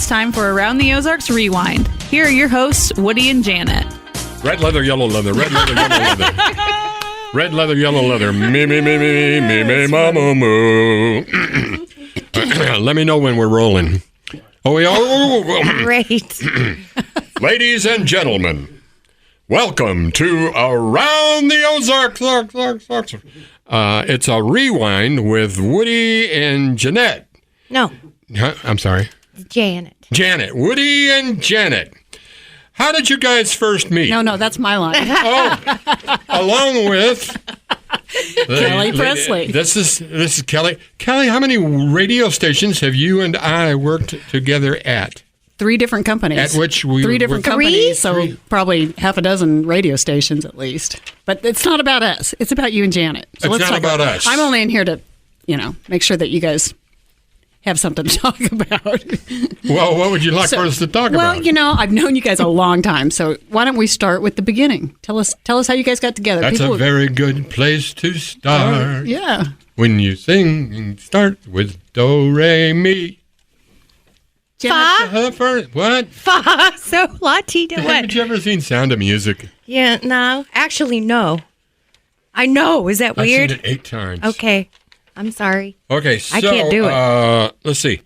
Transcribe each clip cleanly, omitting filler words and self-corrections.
it's time for Around the Ozarks Rewind. Here are your hosts, Woody and Janet. Red leather, yellow leather, red leather, yellow leather. Red leather, yellow leather, me, mama, moo. Let me know when we're rolling. Oh, we are? Great. Ladies and gentlemen, welcome to Around the Ozarks. It's a rewind with Woody and Jeanette. No. Huh? I'm sorry. Janet. Janet. Woody and Janet. How did you guys first meet? No, that's my line. Oh, along with Kelly Presley. This is Kelly. Kelly, how many radio stations have you and I worked together at? 3 different companies. At which we 3 different were, companies, so probably half a dozen radio stations at least. But it's not about us. It's about you and Janet. So it's not about us. I'm only in here to, make sure that you guys have something to talk about. Well, what would you like for us to talk about? Well, I've known you guys a long time, so why don't we start with the beginning? Tell us how you guys got together. That's a very good place to start. Yeah. When you sing, start with do, re, mi. Fa? What? Fa. So, Latina. What? Haven't you ever seen Sound of Music? Yeah, no. Actually, no. I know. Is that weird? I've seen it 8 times. Okay. I'm sorry. Okay, so I can't do it. Let's see.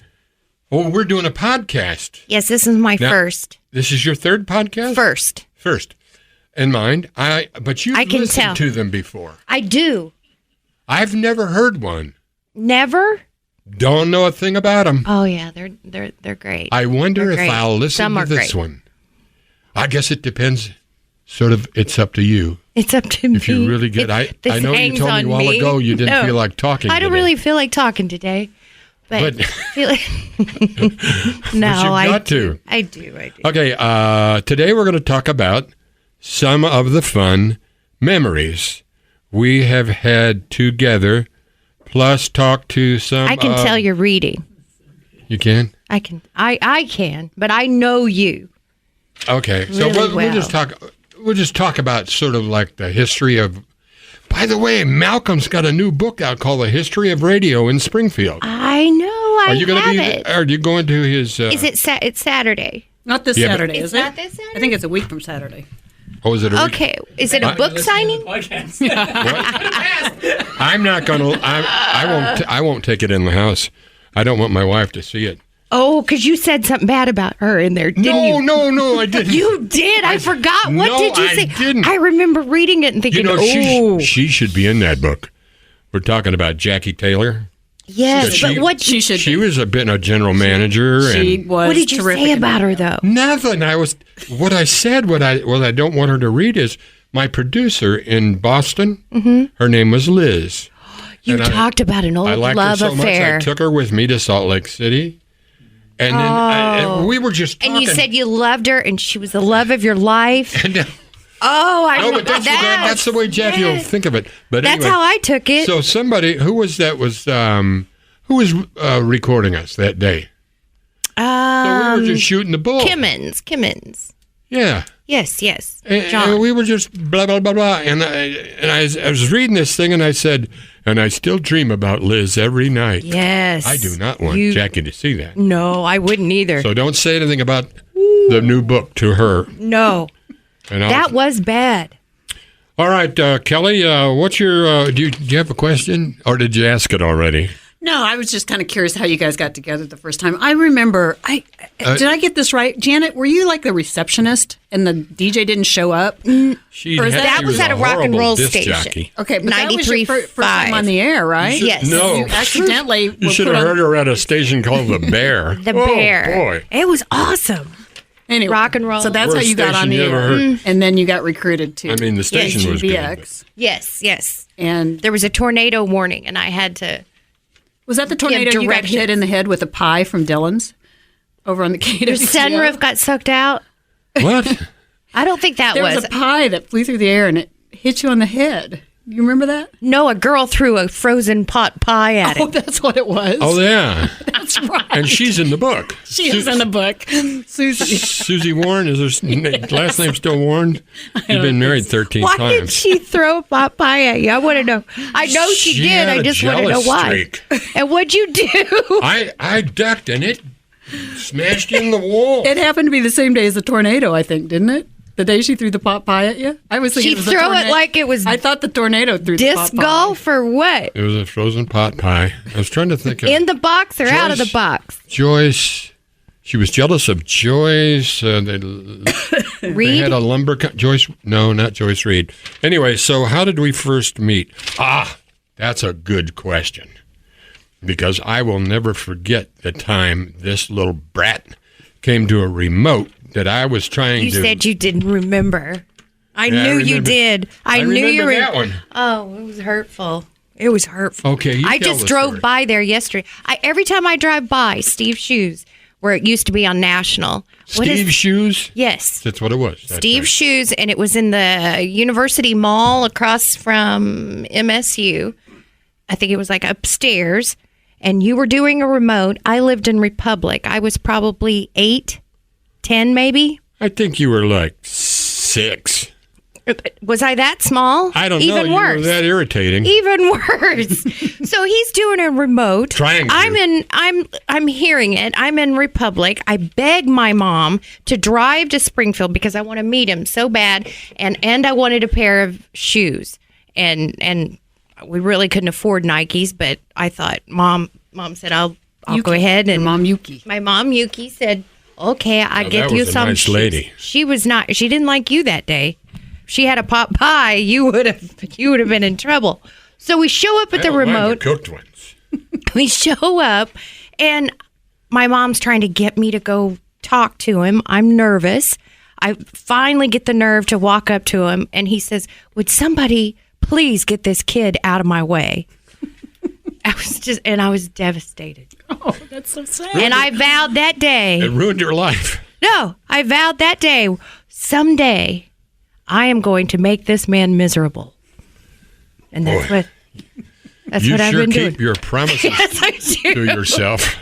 Well, we're doing a podcast. Yes, this is my first. This is your 3rd podcast? First. And mine. But you've listened to them before. I do. I've never heard one. Never? Don't know a thing about them. Oh yeah, they're great. I wonder if I'll listen to this one. I guess it depends. Sort of, it's up to you. It's up to me. If you really get, I know you told me a while ago you didn't feel like talking. I don't really feel like talking today, but feel like no, I got to. I do. Okay, today we're going to talk about some of the fun memories we have had together. Plus, talk to some. I can tell you're reading. You can? I can. I can, but I know you. Okay, so we'll just talk about sort of like the history of. By the way, Malcolm's got a new book out called The History of Radio in Springfield. I know. Are you going to be? Are you going to his? Is it? It's Saturday. Not this Saturday, is it? Not this Saturday. I think it's a week from Saturday. Oh, is it a week? Okay. Is it a book signing? I'm not going to. I won't take it in the house. I don't want my wife to see it. Oh, because you said something bad about her in there, didn't you? No, I didn't. You did. I forgot. What did you say? I didn't. I remember reading it and thinking, she should be in that book. We're talking about Jackie Taylor. Yes, but what she should? She was a general manager. She was. What did you say about her, though? Nothing. What I said. What I don't want her to read is my producer in Boston. Mm-hmm. Her name was Liz. You talked about an old love her so affair. Much. I took her with me to Salt Lake City. And then we were just talking. And you said you loved her, and she was the love of your life. And, I no, remember but that's the way Jackie will think of it. But that's how I took it. So somebody who was recording us that day. So we were just shooting the bull. Kimmins. Yeah. Yes. John. And we were just blah blah blah blah. And I was reading this thing, and I said, and I still dream about Liz every night. Yes. I do not want Jackie to see that. No, I wouldn't either. So don't say anything about the new book to her. No. That was bad. All right, Kelly, what's your, do you have a question, or did you ask it already? No, I was just kind of curious how you guys got together the first time. I remember, did I get this right? Janet, were you like the receptionist and the DJ didn't show up? That was at a rock and roll station. Jockey. Okay, but that was your first time on the air, right? Yes. No. You accidentally You should have heard her at a station called The Bear. The Bear. Boy. It was awesome. Anyway, rock and roll. So that's how you got on the air. And then you got recruited to the station was good. Yes. And there was a tornado warning, and I had to... Was that the tornado you got hit in the head with a pie from Dylan's over on the KWCO? Your sunroof got sucked out? What? I don't think that was. There was a pie that flew through the air, and it hit you on the head. You remember that? No, a girl threw a frozen pot pie at it. Oh, that's what it was. Oh, yeah. That's right. And she's in the book. She is in the book. Susie. Susie Warren. Is her last name still Warren? You've been married 13 times. Why did she throw a pot pie at you? I want to know. I know she did. I just want to know why. Streak. And what'd you do? I ducked, and it Smashed you in the wall. It happened to be the same day as the tornado, I think, didn't it? The day she threw the pot pie at you? I was thinking She it was a threw tornado. it like it was I thought the tornado threw the pot disc pie. golf or what? It was a frozen pot pie. I was trying to think of In the box or out of the box? Joyce. She was jealous of Joyce. They Reed? had a lumber... Joyce... No, not Joyce Reed. Anyway, so how did we first meet? That's a good question. Because I will never forget the time this little brat came to a remote that I was trying You to... said you didn't remember. I Yeah, I knew you remember- did. I knew remember you were. that one. Oh, it was hurtful. It was hurtful. Okay, you I tell just the drove story. by there yesterday. Every time I drive by Steve's Shoes, where it used to be on National. Steve's Shoes? Yes. That's what it was. That's Steve's right. Shoes, and it was in the University Mall across from MSU. I think it was like upstairs, and you were doing a remote. I lived in Republic. I was probably 8, 10 maybe. I think you were like 6. Was I that small? I don't know. Even You worse. were that irritating. Even worse. So he's doing a remote. Trying to. I'm hearing it. I'm in Republic. I beg my mom to drive to Springfield because I want to meet him so bad, and I wanted a pair of shoes, and we really couldn't afford Nikes, but I thought mom said I'll go ahead, and Your mom Yuki. my mom Yuki said, okay, I Now, get that you was a some nice shoes. lady. She was not. She didn't like you that day. If she had a pot pie, you would have been in trouble. So we show up at the I don't mind remote. cooked ones. We show up, and my mom's trying to get me to go talk to him. I'm nervous. I finally get the nerve to walk up to him, and he says, would somebody please get this kid out of my way? I was devastated. Oh, that's so sad. And I vowed that day. It ruined your life. No, I vowed that day, someday I am going to make this man miserable. And that's Boy. what You I've sure been keep doing. your promises Yes, I do. to yourself.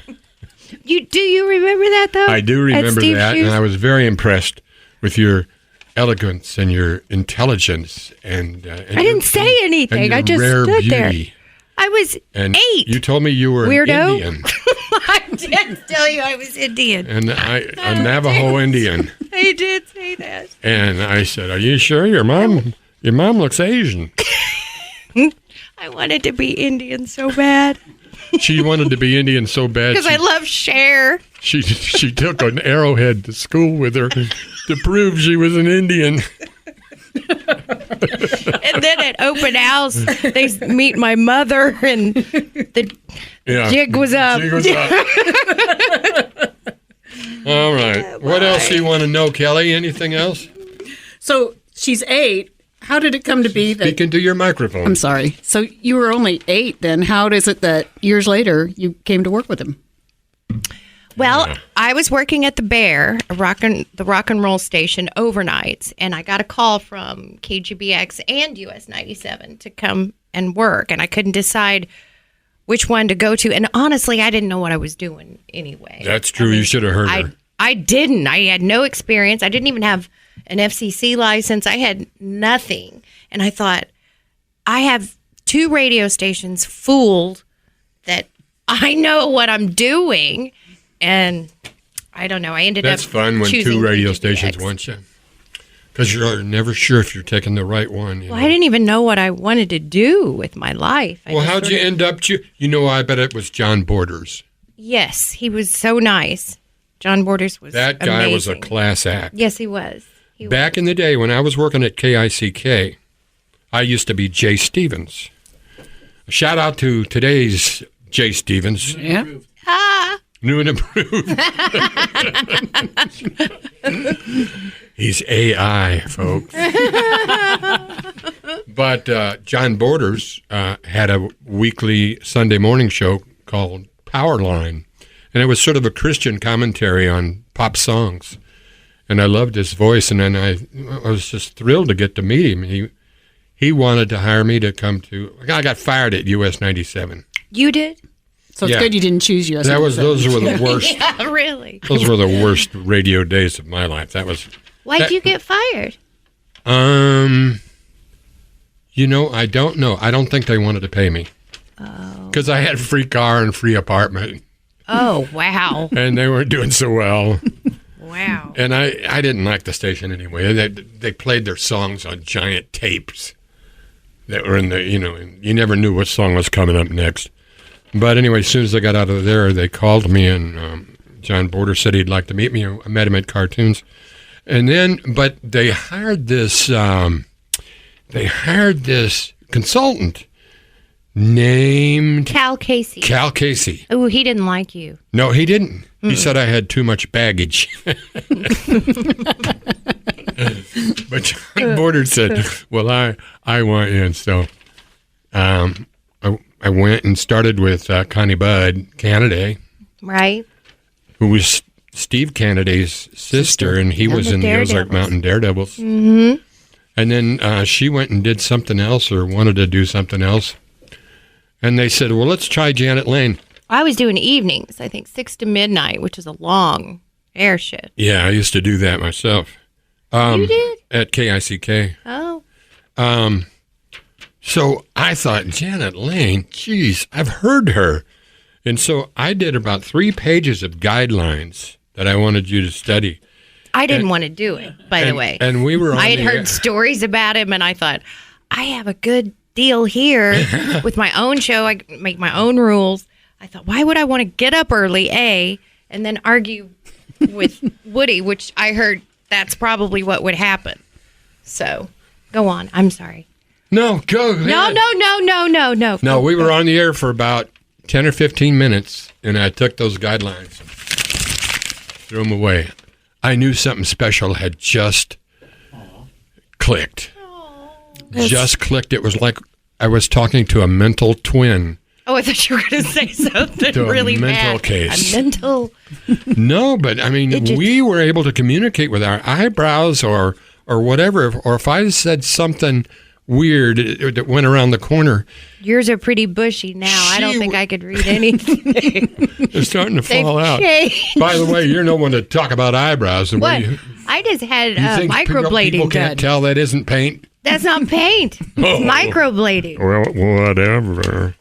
Do you remember that though? I do At remember Steve's that, Shoes? and I was very impressed with your elegance and your intelligence. And I didn't say anything. and I your just rare stood there. beauty. I was And 8. you told me you were Weirdo. Indian, I did tell you I was Indian. and a Navajo Indian. I did say that. And I said, "Are you sure your mom looks Asian?" I wanted to be Indian so bad She wanted to be Indian so bad. because I love Cher. She took an arrowhead to school with her to prove she was an Indian. And then at open house, they meet my mother, and the Yeah. jig was up. Jig was up. All right. What else do you want to know, Kelly? Anything else? So she's 8. How did it come to be that? Speak into your microphone. I'm sorry. So you were only 8 then. How is it that years later you came to work with him? Well, I was working at the Bear, the rock and roll station, overnights, and I got a call from KGBX and US 97 to come and work, and I couldn't decide which one to go to. And honestly, I didn't know what I was doing anyway. That's true. You should have heard her. I didn't. I had no experience. I didn't even have an FCC license. I had nothing. And I thought, I have 2 radio stations fooled that I know what I'm doing. And I don't know. I ended That's up fun when choosing 2 radio KGBX. stations want you. Because you're never sure if you're taking the right one. Well, I didn't even know what I wanted to do with my life. I Well, just how'd sort you of- end up? I bet it was John Borders. Yes, he was so nice. John Borders was That guy was a amazing. class act. Yes, he was. Back in the day when I was working at KICK, I used to be Jay Stevens. Shout out to today's Jay Stevens. Yeah. New and improved. He's AI, folks. But John Borders had a weekly Sunday morning show called Powerline. And it was sort of a Christian commentary on pop songs. And I loved his voice. And then I was just thrilled to get to meet him. He wanted to hire me to come to... I got fired at US 97. You did? So it's Yeah. good you didn't choose US. Those were the worst. Yeah, really. Those were the worst radio days of my life. Why'd you get fired? I don't know. I don't think they wanted to pay me. Oh. Because I had free car and free apartment. Oh, wow. and they weren't doing so well. Wow. And I didn't like the station anyway. They played their songs on giant tapes that were in the, and you never knew what song was coming up next. But anyway, as soon as I got out of there, they called me, and John Border said he'd like to meet me. I met him at Cartoons. And then, but they hired this consultant named Cal Casey. Cal Casey. Oh, he didn't like you. No, he didn't. He said I had too much baggage. But John Border said, well, I want you. And so I went and started with Connie Budd Cannaday. Right. Who was Steve Canaday's sister, and he was in the Ozark Mountain Daredevils. Mm-hmm. And then she went and did something else or wanted to do something else. And they said, well, let's try Janet Lane. I was doing evenings, I think 6 to midnight, which is a long air shift. Yeah, I used to do that myself. You did? At KICK. Oh. So I thought, Janet Lane, geez, I've heard her. And so I did about 3 pages of guidelines that I wanted you to study. I didn't want to do it, by the way. And we were on I had heard stories about him, and I thought, I have a good deal here with my own show. I make my own rules. I thought, why would I want to get up early, A, and then argue with Woody, which I heard that's probably what would happen. So, go on. I'm sorry. No, go ahead. No. No, we were on the air for about 10 or 15 minutes, and I took those guidelines, threw them away. I knew something special had just clicked. Just clicked. It was like I was talking to a mental twin. Oh, I thought you were going to say something really mental bad. case. A mental. No, but I mean, we were able to communicate with our eyebrows or whatever. Or if I said something weird that went around the corner. Yours are pretty bushy now. I don't think I could read anything. They're starting to fall out. By the way, you're no one to talk about eyebrows. What? I just had microblading people can't tell that isn't paint? That's not paint. It's microblading. Well, whatever.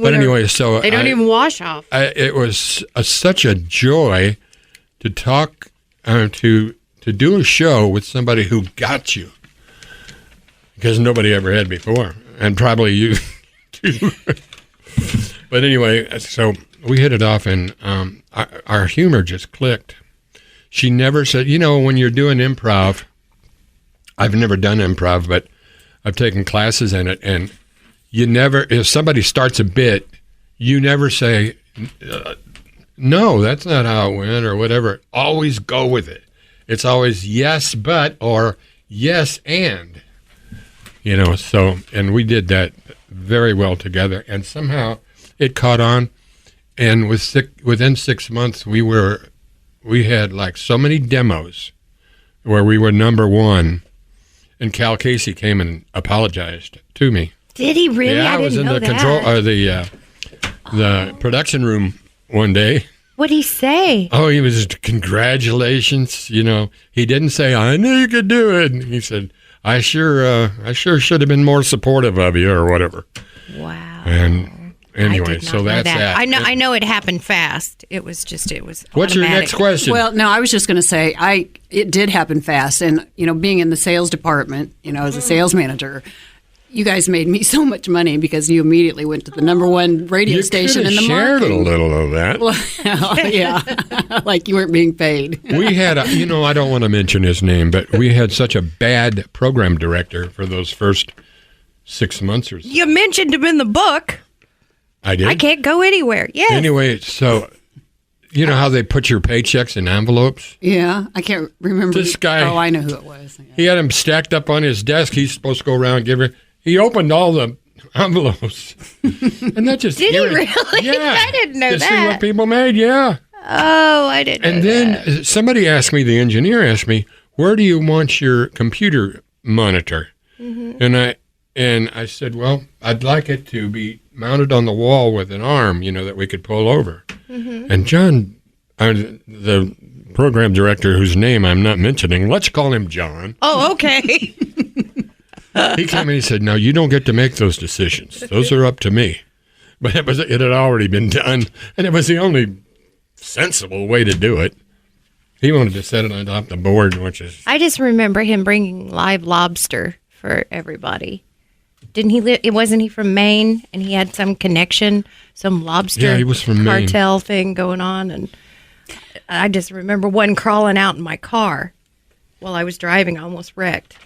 But anyway, so they don't even wash off. It was such a joy to talk, to do a show with somebody who got you, because nobody ever had before, and probably you too. But anyway, so we hit it off, and our humor just clicked. She never said, when you're doing improv, I've never done improv, but I've taken classes in it, and you never, if somebody starts a bit, you never say, no, that's not how it went, or whatever. Always go with it. It's always yes, but, or yes, and. So, and we did that very well together, and somehow it caught on, and within 6 months, we had like so many demos where we were number one, and Cal Casey came and apologized to me. Did he really? Yeah, I was in the the production room one day. What'd he say? Oh, he was congratulations. He didn't say I knew you could do it. He said, I sure should have been more supportive of you or whatever. Wow. And anyway, so that's that. I know it happened fast. It was What's your next question? Well, no, I was just going to say it did happen fast, and being in the sales department, as a sales manager, you guys made me so much money because you immediately went to the number one radio station in the market. You shared a little of that. Well, yeah, like you weren't being paid. We had, I don't want to mention his name, but we had such a bad program director for those first 6 months or so. You mentioned him in the book. I did? I can't go anywhere. Yes. Anyway, so you know how they put your paychecks in envelopes? Yeah, I can't remember. This guy. Oh, I know who it was. Yeah. He had them stacked up on his desk. He's supposed to go around and give her. He opened all the envelopes. And that just Did he really? Yeah. I didn't know to that. see what people made, yeah. Oh, I didn't know that. And then somebody asked me, the engineer asked me, where do you want your computer monitor? Mm-hmm. And I said, well, I'd like it to be mounted on the wall with an arm, that we could pull over. Mm-hmm. And John, the program director whose name I'm not mentioning, let's call him John. Oh, okay. He came in and he said, no, you don't get to make those decisions. Those are up to me. But it had already been done, and it was the only sensible way to do it. He wanted to set it on top of the board, which is... I just remember him bringing live lobster for everybody. Didn't he live? Wasn't he from Maine? And he had some connection, some lobster Yeah, he was from Maine. cartel thing going on. And I just remember one crawling out in my car while I was driving. I almost wrecked.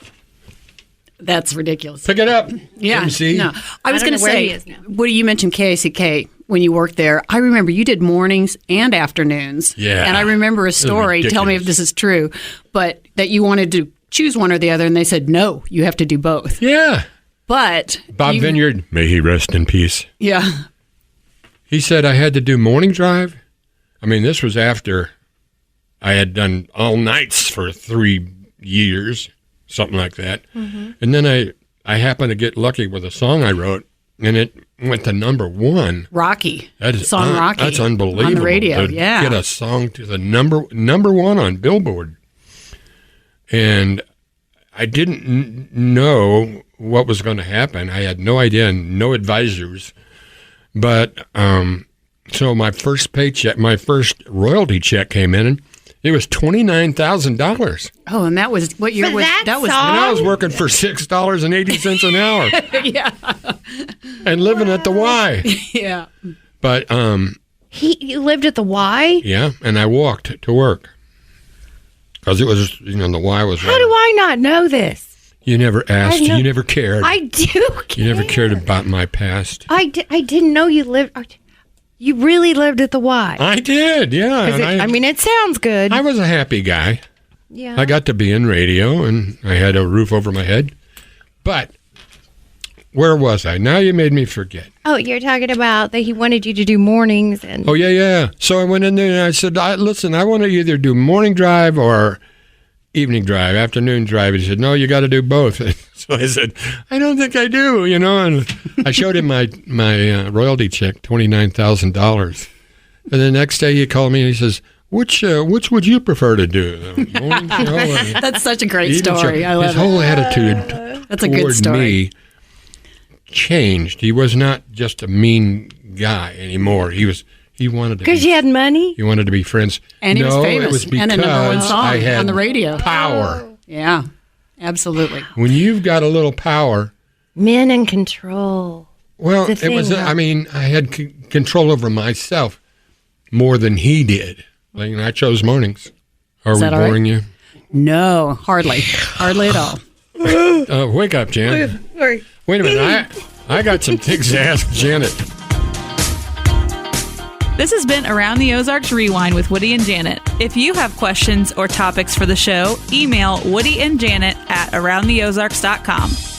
That's ridiculous. Pick it up. Yeah. MC. No, I was don't going to know where he say, is now. Woody, you mentioned KACK when you worked there. I remember you did mornings and afternoons. Yeah. And I remember a story, tell me if this is true, but that you wanted to choose one or the other, and they said, no, you have to do both. Yeah. But Bob Vineyard, may he rest in peace. Yeah. He said I had to do morning drive. I mean, this was after I had done all nights for 3 years, something like that. Mm-hmm. And then I happened to get lucky with a song I wrote, and it went to number one. Rocky. That is song Rocky. That's unbelievable. On the radio, to yeah. Get a song to the number one on Billboard. And I didn't know what was going to happen. I had no idea and no advisors. But so my first paycheck, my first royalty check came in, and it was $29,000. Oh, and that was what year For was that was? song? And I was working for $6.80 an hour. Yeah. And living at the Y. Yeah. But You lived at the Y? yeah, and I walked to work. Because it was, the Y was How do I not know this? You never asked. I know- You never cared. I do care. You never cared about my past. I didn't know you lived. You really lived at the Y. I did, yeah. 'Cause And it sounds good. I was a happy guy. Yeah. I got to be in radio, and I had a roof over my head. But where was I? Now you made me forget. Oh, you're talking about that he wanted you to do mornings and. Oh, yeah. So I went in there, and I said, listen, I want to either do morning drive or evening drive, afternoon drive. He said, no, you got to do both. So I said, I don't think I do, and I showed him my royalty check, $29,000. And the next day he called me and he says, which would you prefer to do? The morning show or That's such a great evening story. show? I love His whole it. attitude That's a good toward story. me changed. He was not just a mean guy anymore. He wanted to Because you had money? he wanted to be friends. And he was No, famous it was because and a number one song I had on the radio. power. Yeah. Absolutely. When you've got a little power, Men in control. well, The it was. thing, I mean, I had control over myself more than he did. Like, I chose mornings. Are we that all right? boring you? No, hardly. Hardly at all. Wake up, Jan. Sorry. Wait a minute. I got some things to ask Janet. This has been Around the Ozarks Rewind with Woody and Janet. If you have questions or topics for the show, email Woody and Janet at aroundtheozarks.com.